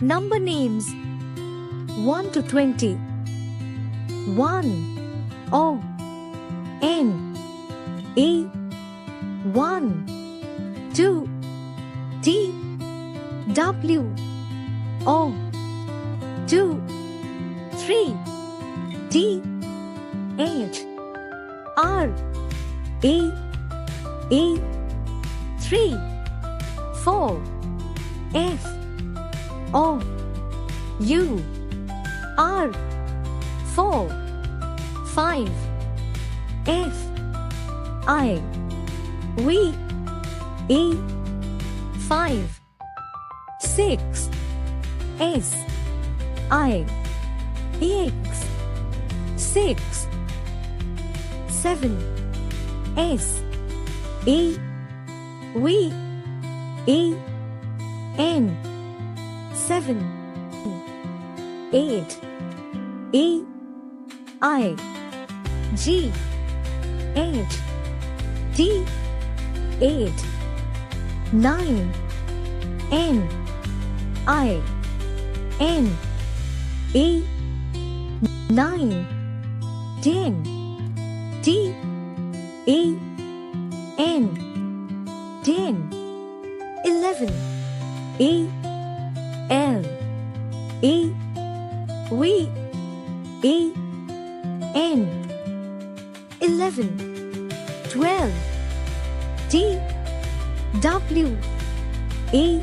Number names 1 to 20. 1 O N E 1 2 T W O 2 3 D H R A 3 4 F O U R 4 5 F I V E 5 6 S I X 6 7 S E V E N 7 8 E I G H T 8 9 N I N E 9 10 T E N 10 11 E L E V E N 11 12 T W E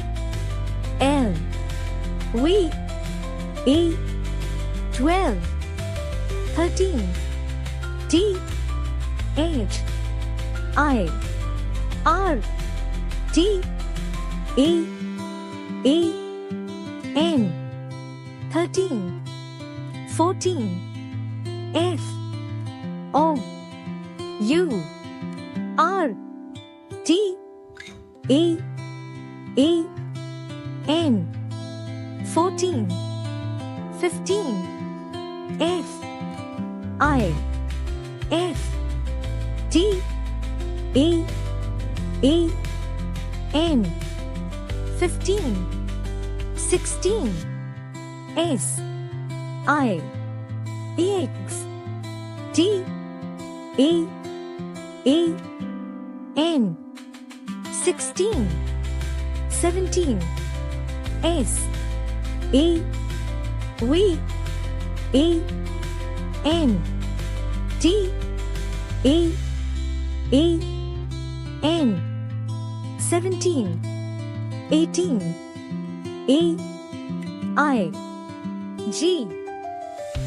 L V E 12 13 T H I R T E E N 13 14 F O U R T E E N 14 15 F I F T E E N 15 16 S I X T E E N 16 17 S E V E N T E E N 17 18 E I G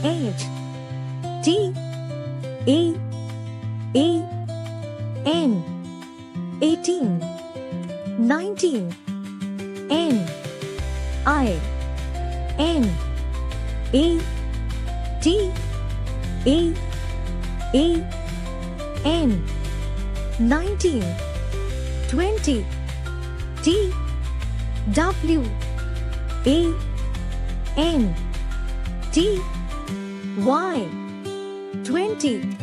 H T E E N 18 19 N I N E T E E N 19 20 T W E N T Y 20